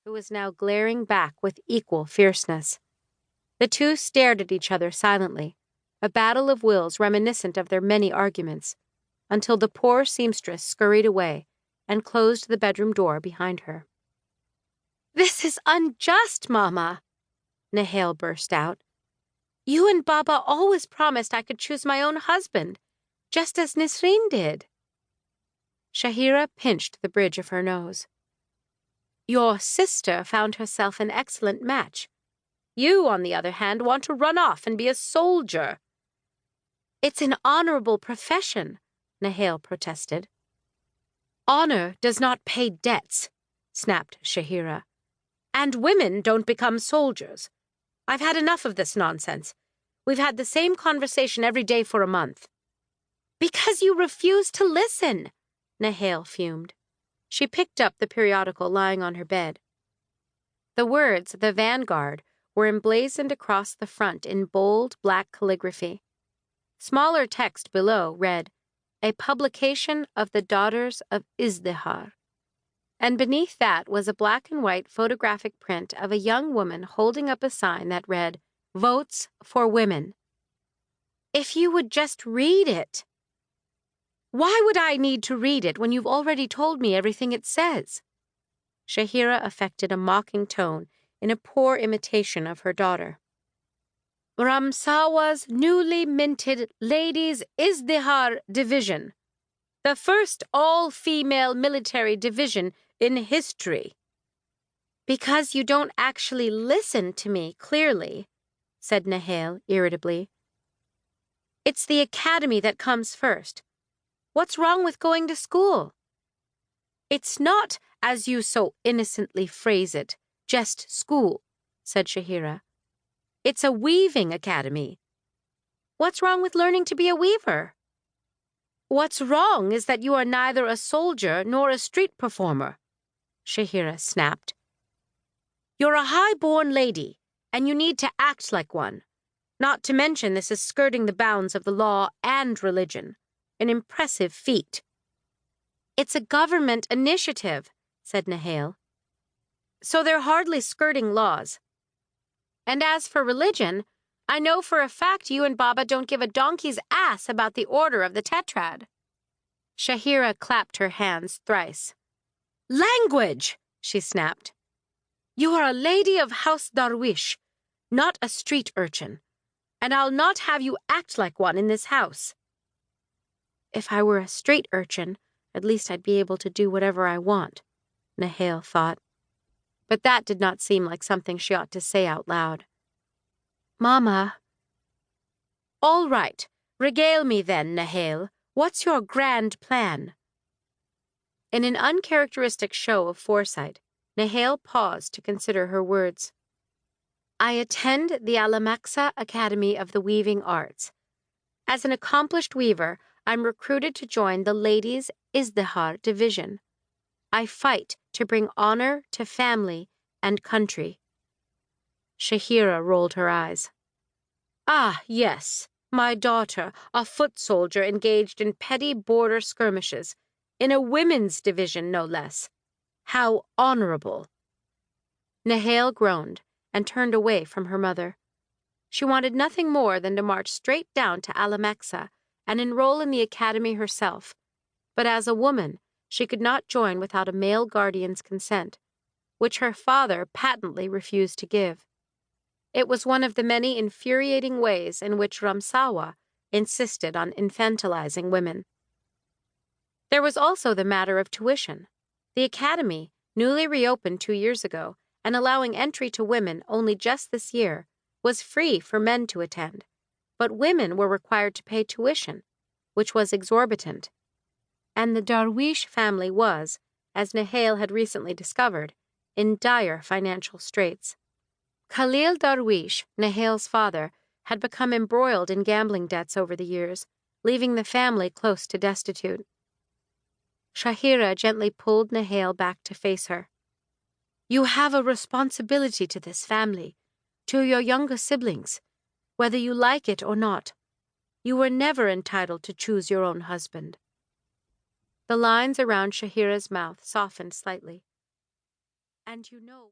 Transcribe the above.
who was now glaring back with equal fierceness. The two stared at each other silently, a battle of wills reminiscent of their many arguments, until the poor seamstress scurried away and closed the bedroom door behind her. "This is unjust, Mama," Nehal burst out. "You and Baba always promised I could choose my own husband, just as Nisreen did." Shahira pinched the bridge of her nose. "Your sister found herself an excellent match. You, on the other hand, want to run off and be a soldier." "It's an honorable profession," Nehal protested. "Honor does not pay debts," snapped Shahira. "And women don't become soldiers. I've had enough of this nonsense. We've had the same conversation every day for a month." "Because you refuse to listen," Nehal fumed. She picked up the periodical lying on her bed. The words, "The Vanguard," were emblazoned across the front in bold black calligraphy. Smaller text below read, "A publication of the Daughters of Izdihar." And beneath that was a black and white photographic print of a young woman holding up a sign that read, "Votes for Women." "If you would just read it." "Why would I need to read it when you've already told me everything it says?" Shahira affected a mocking tone in a poor imitation of her daughter. "Ramsawa's newly minted Ladies Izdihar Division, the first all-female military division in history." "Because you don't actually listen to me clearly," said Nehal irritably. "It's the academy that comes first. What's wrong with going to school?" "It's not, as you so innocently phrase it, just school," said Shahira. "It's a weaving academy." "What's wrong with learning to be a weaver?" "What's wrong is that you are neither a soldier nor a street performer," Shahira snapped. "You're a high-born lady, and you need to act like one. Not to mention this is skirting the bounds of the law and religion. An impressive feat." "It's a government initiative," said Nehal. "So they're hardly skirting laws. And as for religion, I know for a fact you and Baba don't give a donkey's ass about the order of the tetrad." Shahira clapped her hands thrice. "Language!" she snapped. "You are a lady of House Darwish, not a street urchin, and I'll not have you act like one in this house." "If I were a street urchin, at least I'd be able to do whatever I want," Nehal thought. But that did not seem like something she ought to say out loud. "Mama." "All right, regale me then, Nehal. What's your grand plan?" In an uncharacteristic show of foresight, Nehal paused to consider her words. "I attend the Alamaksa Academy of the Weaving Arts. As an accomplished weaver, I'm recruited to join the Ladies Izdihar Division. I fight to bring honor to family and country." Shahira rolled her eyes. "Ah, yes, my daughter, a foot soldier engaged in petty border skirmishes, in a women's division no less. How honorable." Nehal groaned and turned away from her mother. She wanted nothing more than to march straight down to Alamaksa and enroll in the academy herself, but as a woman, she could not join without a male guardian's consent, which her father patently refused to give. It was one of the many infuriating ways in which Ramsawa insisted on infantilizing women. There was also the matter of tuition. The academy, newly reopened 2 years ago and allowing entry to women only just this year, was free for men to attend, but women were required to pay tuition, which was exorbitant. And the Darwish family was, as Nehal had recently discovered, in dire financial straits. Khalil Darwish, Nehal's father, had become embroiled in gambling debts over the years, leaving the family close to destitute. Shahira gently pulled Nehal back to face her. "You have a responsibility to this family, to your younger siblings, whether you like it or not. You were never entitled to choose your own husband." The lines around Shahira's mouth softened slightly. "And you know..."